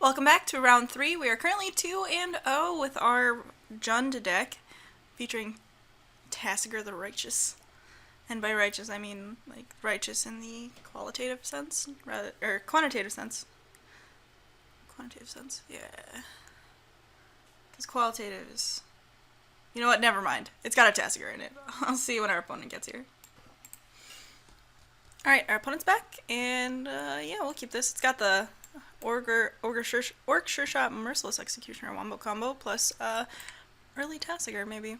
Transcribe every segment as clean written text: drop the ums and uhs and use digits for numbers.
Welcome back to round 3. We are currently 2-0 with our Jund deck, featuring Tasigur the Righteous. And by righteous, I mean like righteous in the qualitative sense, rather, or quantitative sense. Quantitative sense, yeah. Because qualitative is... You know what? Never mind. It's got a Tasigur in it. I'll see when our opponent gets here. Alright, our opponent's back, and yeah, we'll keep this. It's got the Orc Sure Shot Merciless Executioner Wombo combo plus early Tasigur, maybe.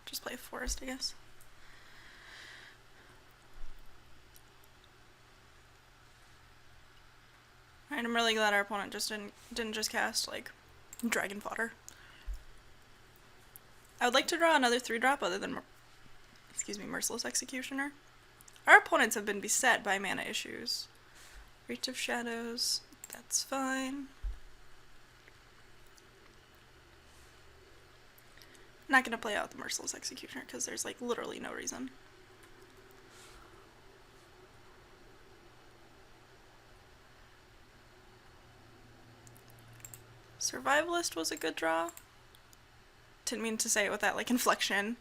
Just play Forest, I guess. Alright, I'm really glad our opponent just didn't just cast, like, Dragon Fodder. I would like to draw another 3-drop other than, Merciless Executioner. Our opponents have been beset by mana issues. Reach of Shadows, that's fine. I'm not going to play out the Merciless Executioner because there's, like, literally no reason. Survivalist was a good draw. Didn't mean to say it with that, like, inflection.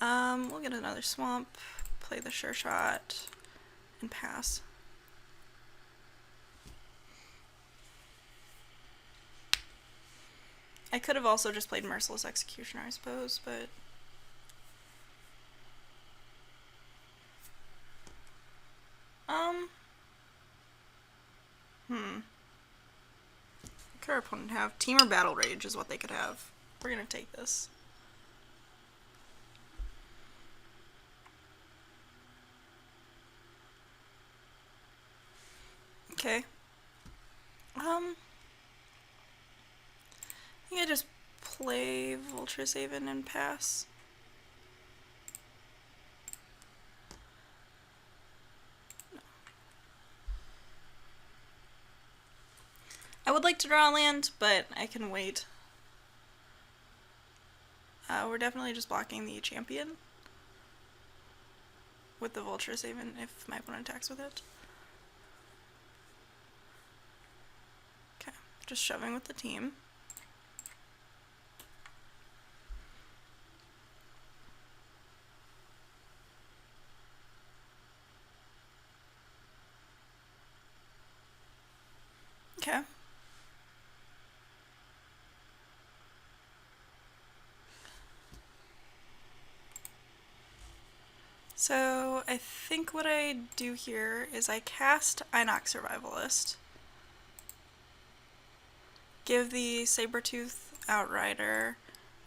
We'll get another Swamp, play the Sure Shot, and pass. I could have also just played Merciless Executioner, I suppose, but... What could our opponent have? Team or Battle Rage is what they could have. We're gonna take this. Okay. I think I just play Vulture's Haven and pass. No. I would like to draw a land, but I can wait. We're definitely just blocking the champion with the Vulture's Haven if my opponent attacks with it. Okay, just shoving with the team. Okay. So I think what I do here is I cast Inox Survivalist, give the Sabertooth Outrider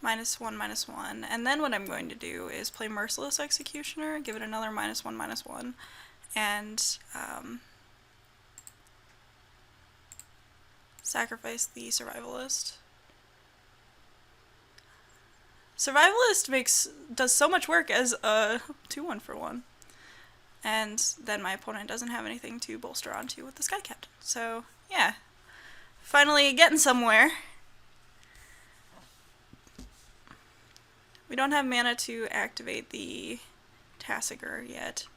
-1/-1, and then what I'm going to do is play Merciless Executioner, give it another -1/-1, and sacrifice the Survivalist. Survivalist does so much work as a 2/1 for 1. And then my opponent doesn't have anything to bolster onto with the Sky Captain. So, yeah. Finally getting somewhere. We don't have mana to activate the Tasigur yet,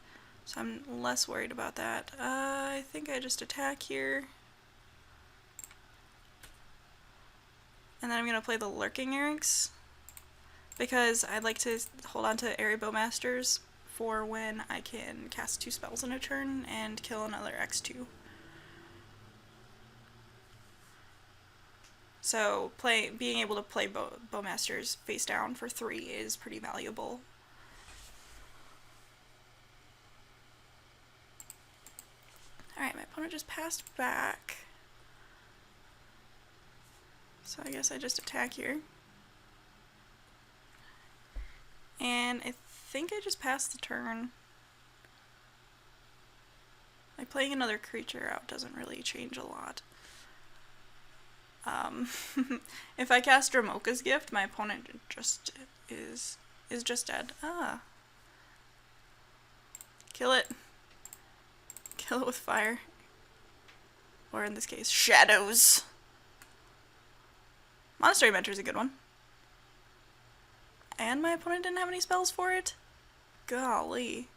so I'm less worried about that. I think I just attack here. And then I'm going to play the Lurking Erranks, because I'd like to hold on to Airy Bowmasters for when I can cast 2 spells in a turn and kill another X2. So being able to play Bowmasters face down for 3 is pretty valuable. Alright, my opponent just passed back. So I guess I just attack here. And I think I just passed the turn. Like, playing another creature out doesn't really change a lot. If I cast Dramoka's Gift, my opponent just is just dead. Ah. Kill it. Kill it with fire. Or in this case, shadows. Monastery Mentor is a good one. And my opponent didn't have any spells for it? Golly.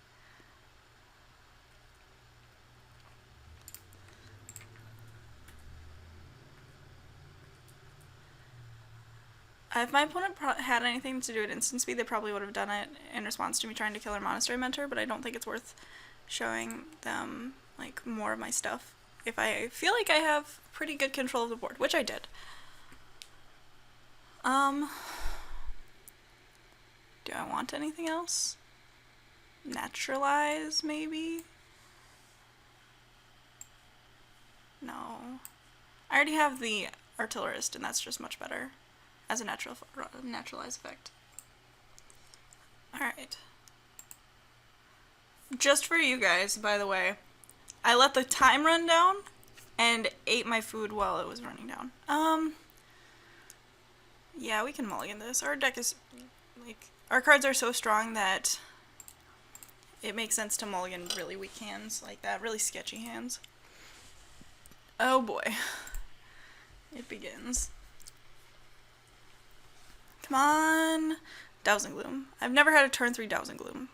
If my opponent had anything to do with instant speed, they probably would have done it in response to me trying to kill their Monastery Mentor, but I don't think it's worth showing them, like, more of my stuff if I feel like I have pretty good control of the board, which I did. Do I want anything else? Naturalize, maybe? No. I already have the Artillerist, and that's just much better as a naturalize effect. Alright. Just for you guys, by the way, I let the time run down and ate my food while it was running down. Yeah, we can mulligan this. Our deck is, like, our cards are so strong that it makes sense to mulligan really weak hands like that, really sketchy hands. Oh boy. It begins. Come on. Dowsing Gloom. I've never had a turn 3 Dowsing Gloom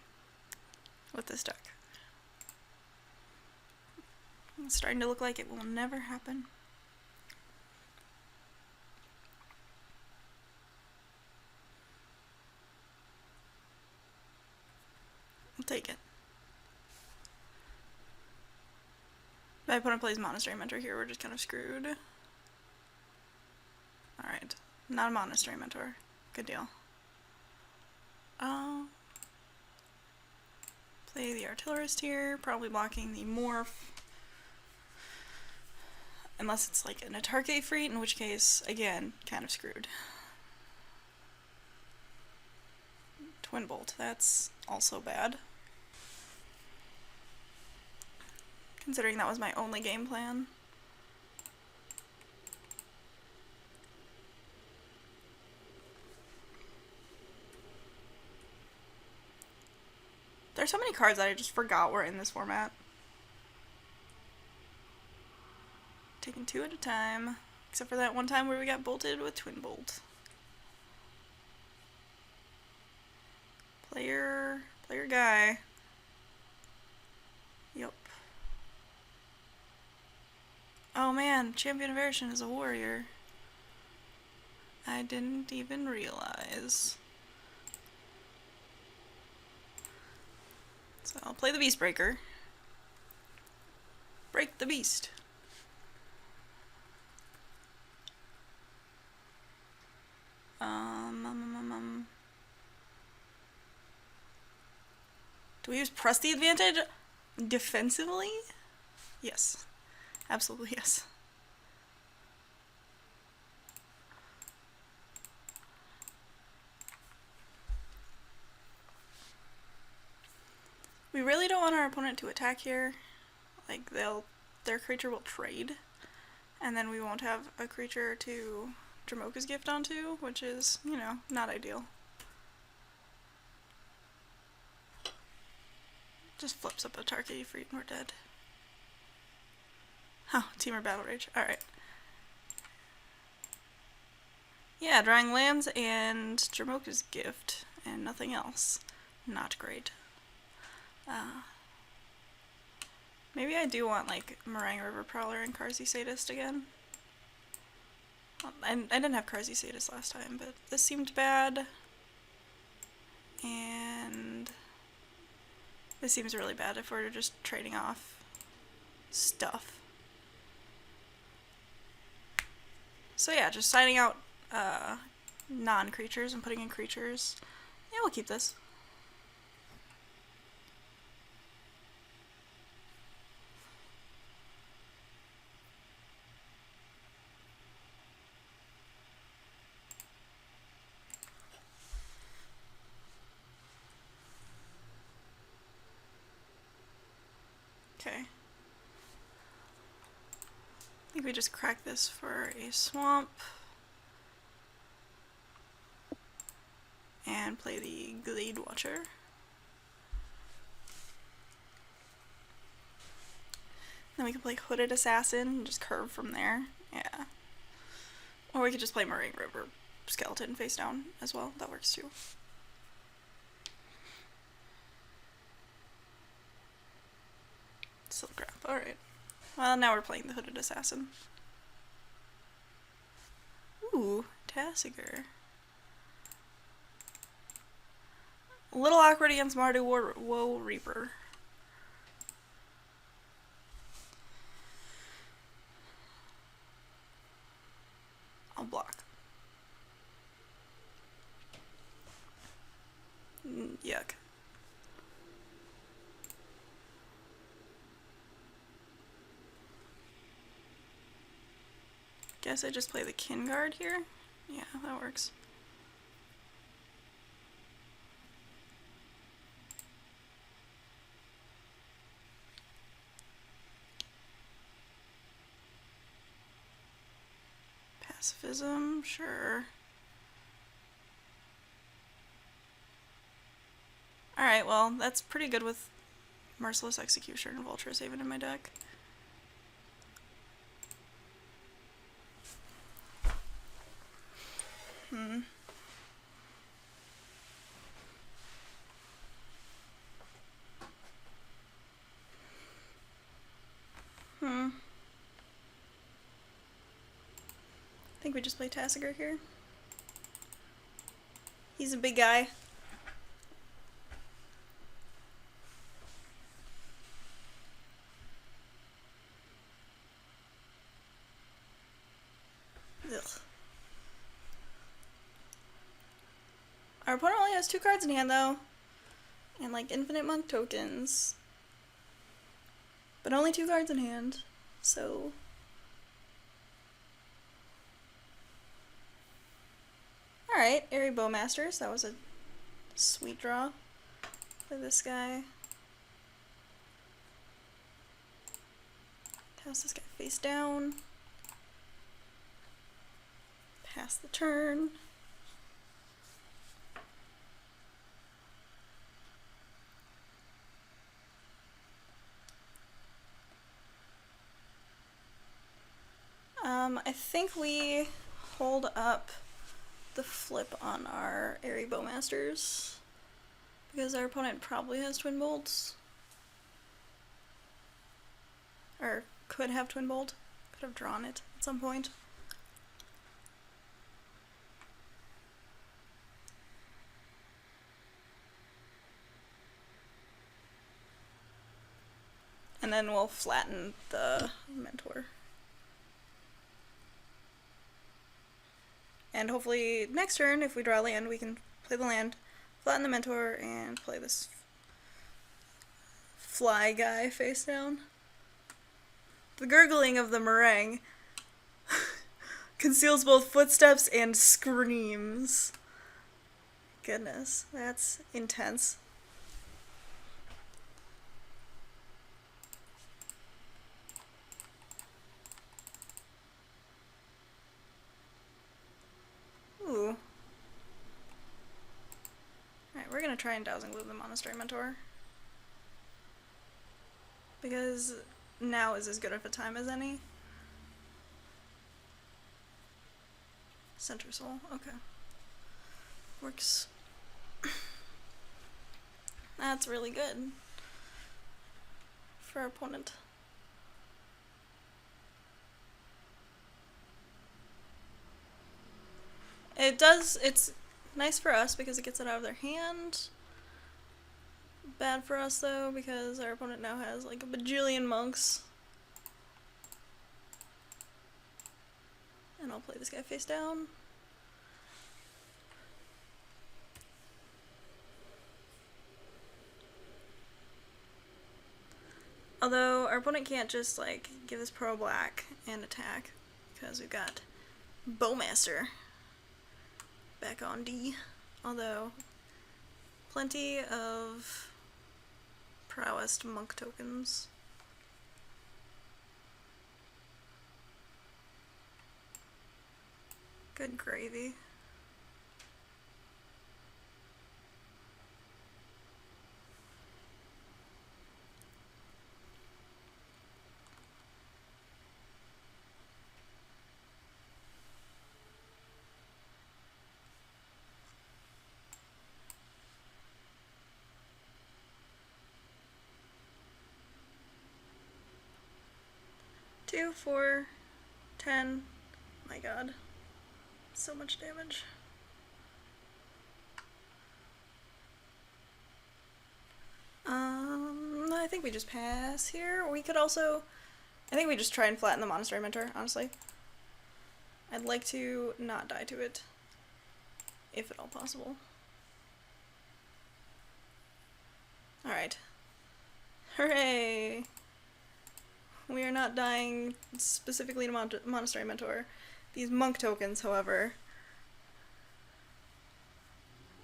with this deck. It's starting to look like it will never happen. I'll take it. If my opponent plays Monastery Mentor here, we're just kind of screwed. Alright. Not a Monastery Mentor. Good deal. Play the Artillerist here, probably blocking the Morph. Unless it's like an Atarche Freet, in which case, again, kind of screwed. Twin Bolt, that's also bad. Considering that was my only game plan. There's so many cards that I just forgot were in this format. Taking 2 at a time, except for that one time where we got bolted with Twin Bolt. Player guy. Yup. Oh man, Champion of Erishan is a warrior. I didn't even realize. So I'll play the Beastbreaker. Break the beast. Do we use press the advantage defensively? Yes. Absolutely yes. We really don't want our opponent to attack here. Like, their creature will trade, and then we won't have a creature to Dramoka's Gift onto, which is, you know, not ideal. Just flips up a Atarche Freet and we're dead. Oh, Teamer Battle Rage. Alright. Yeah, drawing lands and Dramoka's Gift, and nothing else. Not great. Maybe I do want, like, Meringue River Prowler and Karzi Sadist again. Well, I didn't have Karzi Sadist last time, but this seemed bad. And this seems really bad if we're just trading off stuff. So yeah, just signing out non-creatures and putting in creatures. Yeah, we'll keep this. Okay. I think we just crack this for a swamp. And play the Glade Watcher. Then we can play Hooded Assassin and just curve from there. Yeah. Or we could just play Meringue River Skeleton face down as well. That works too. Silk Grab. Alright. Well, now we're playing the Hooded Assassin. Ooh, Tassiger. A little awkward against Mardu Woe Reaper. I'll block. Yuck. Guess I just play the kin guard here? Yeah, that works. Pacifism, sure. Alright, well, that's pretty good with Merciless Executioner and Vulturous Haven in my deck. I think we just play Tassiger here. He's a big guy. Ugh. Our opponent only has 2 cards in hand though. And like infinite monk tokens. But only 2 cards in hand. So alright, Airy Bowmasters, that was a sweet draw for this guy. Toss this guy face down. Pass the turn. I think we hold up the flip on our Airy Bowmasters because our opponent probably has Twin Bolts. Or could have Twin Bolt. Could have drawn it at some point. And then we'll flatten the Mentor. And hopefully next turn, if we draw land, we can play the land, flatten the Mentor, and play this fly guy face down. The gurgling of the meringue conceals both footsteps and screams. Goodness, that's intense. Ooh. Alright, we're gonna try and Dowsing Glue the Monastery Mentor. Because now is as good of a time as any. Center Soul, okay. Works. That's really good for our opponent. It does, it's nice for us because it gets it out of their hand. Bad for us though because our opponent now has like a bajillion monks. And I'll play this guy face down. Although our opponent can't just like give us pro black and attack because we've got Bowmaster back on D. Although plenty of prowess monk tokens. Good gravy. Two, 4, 10. My god. So much damage. I think we just pass here. We could also, I think we just try and flatten the Monastery Mentor, honestly. I'd like to not die to it, if at all possible. Alright. Hooray! We are not dying specifically to Monastery Mentor. These monk tokens, however,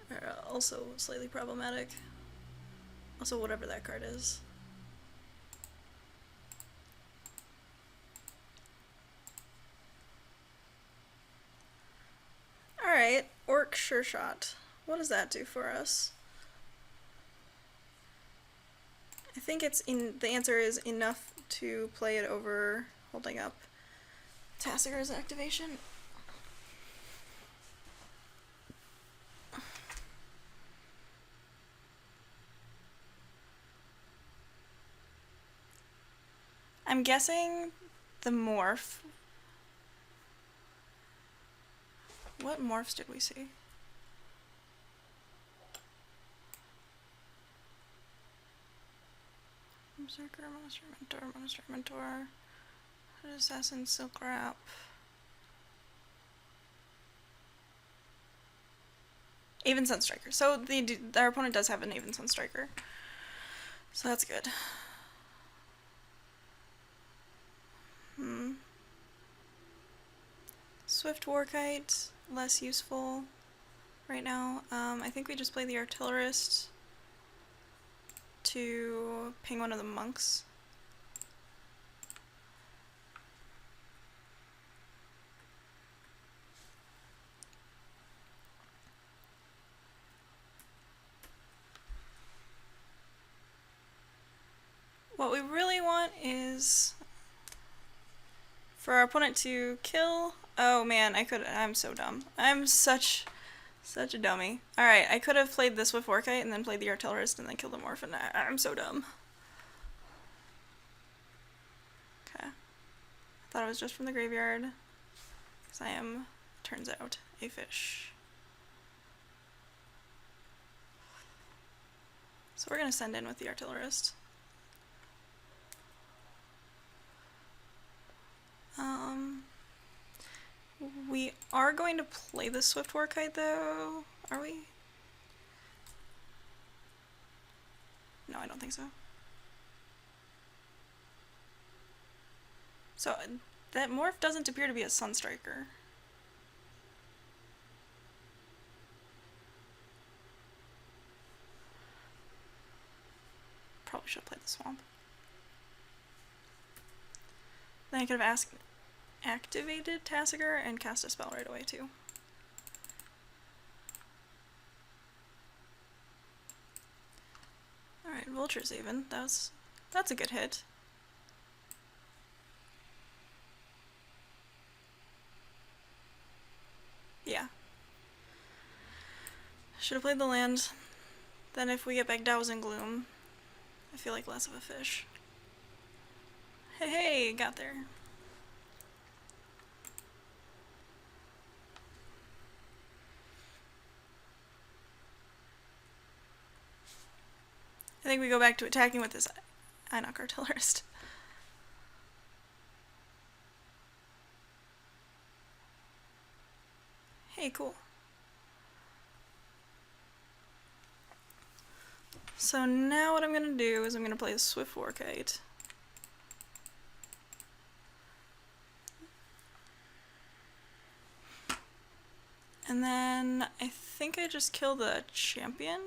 are also slightly problematic. Also, whatever that card is. Alright, Orc Sure Shot. What does that do for us? I think the answer is enough to play it over holding up Tassiger's activation. I'm guessing the morph. What morphs did we see? Berserker, Monastery Mentor, Assassin, Silk Wrap. Aven Sunstriker. So our opponent does have an Aven Sunstriker. So that's good. Swift Warkite, less useful right now. I think we just play the Artillerist to ping one of the monks. What we really want is for our opponent to kill. Oh man, I'm so dumb. I'm such a dummy. Alright, I could have played this with Warkite and then played the Artillerist and then killed the Morph, and I'm so dumb. Okay. I thought it was just from the graveyard. Because I am, turns out, a fish. So we're gonna send in with the Artillerist. We are going to play the Swift Warkite though, are we? No, I don't think so. So, that morph doesn't appear to be a Sunstriker. Probably should have played the Swamp. Then I could have activated Tassiger and cast a spell right away too. Alright, Vulture's even. That's a good hit. Yeah. Should have played the land. Then if we get back Dows and Gloom, I feel like less of a fish. Hey, got there. I think we go back to attacking with this Inoc Artillerist. Hey, cool. So now what I'm gonna do is I'm gonna play the Swift Warkite. And then I think I just kill the champion.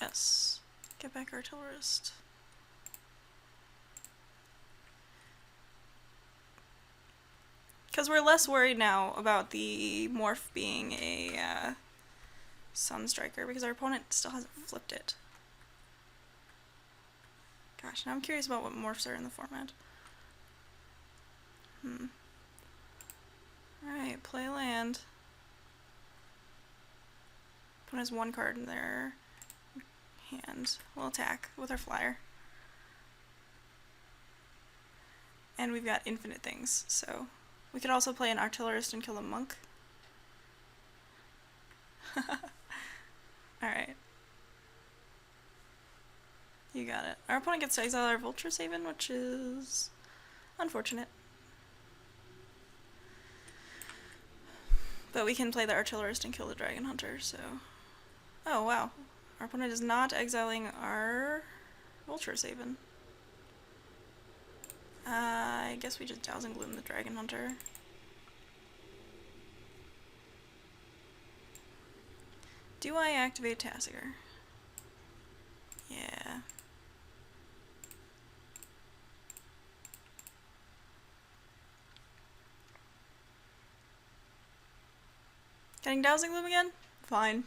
Yes. Get back Artillerist. Because we're less worried now about the morph being a Sunstriker, because our opponent still hasn't flipped it. Gosh, now I'm curious about what morphs are in the format. Alright, play land. Opponent has one card in their hand. We'll attack with our flyer. And we've got infinite things, so We could also play an artillerist and kill a monk. Alright. You got it. Our opponent gets to exile our Vulture Saban, which is unfortunate. But we can play the artillerist and kill the Dragon Hunter, so... Oh, wow. Our opponent is not exiling our Vulture Saban. I guess we just Douse and Gloom the Dragon Hunter. Do I activate Tasigur? Yeah. Getting Dousing Gloom again? Fine.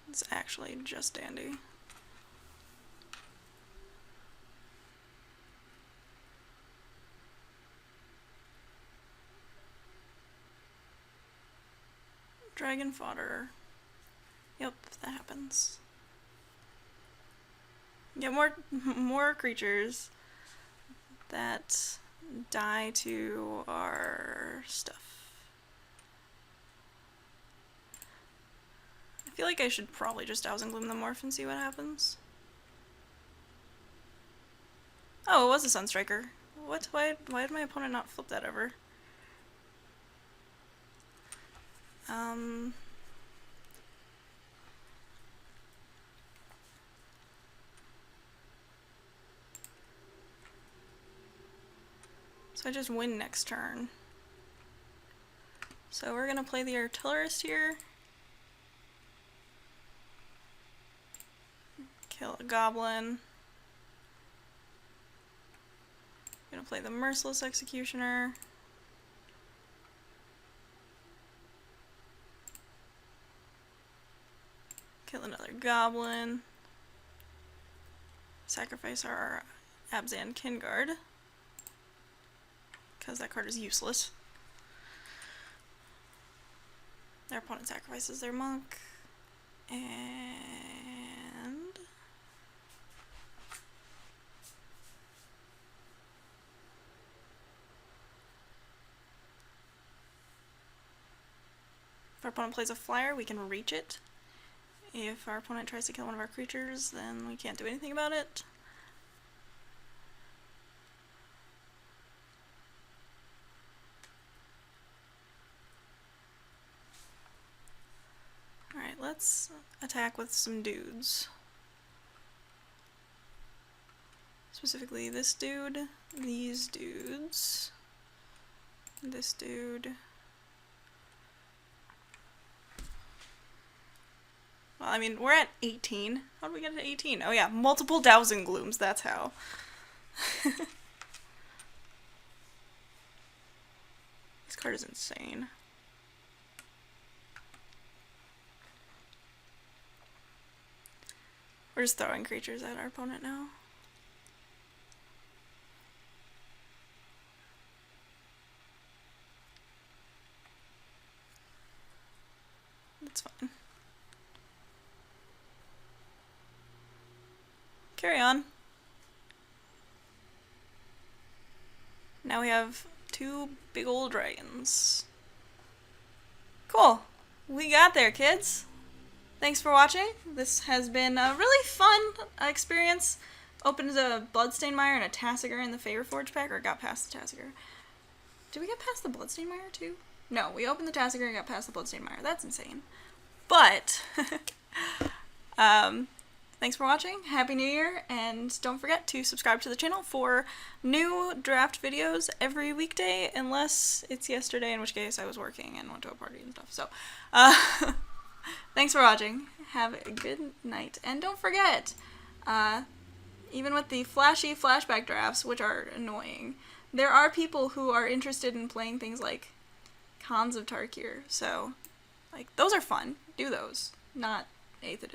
It's actually just dandy. Dragon fodder. Yep, that happens. Get more creatures that die to our stuff. I feel like I should probably just Douse and Gloom the Morph and see what happens. Oh, it was a Sunstriker. What? Why did my opponent not flip that over? So I just win next turn. So we're gonna play the artillerist here. Kill a goblin. Gonna play the merciless executioner. Kill another goblin. Sacrifice our Abzan Kinguard, because that card is useless. Their opponent sacrifices their monk. And if our opponent plays a flyer, we can reach it. If our opponent tries to kill one of our creatures, then we can't do anything about it. Alright, let's attack with some dudes. Specifically this dude, these dudes, this dude. Well, I mean, we're at 18. How did we get to 18? Oh yeah, multiple Douse and Glooms, that's how. This card is insane. We're just throwing creatures at our opponent now. That's fine. Carry on. Now we have two big old dragons. Cool. We got there, kids. Thanks for watching. This has been a really fun experience. Opened a Bloodstained Mire and a Tasigur in the Favor Forge pack, or got past the Tasigur. Did we get past the Bloodstained Mire too? No, we opened the Tasigur and got past the Bloodstained Mire. That's insane. But, thanks for watching. Happy New Year, and don't forget to subscribe to the channel for new draft videos every weekday, unless it's yesterday, in which case I was working and went to a party and stuff. So, thanks for watching. Have a good night. And don't forget, even with the flashy flashback drafts, which are annoying, there are people who are interested in playing things like Khans of Tarkir. So, like, those are fun. Do those. Not 8th edition.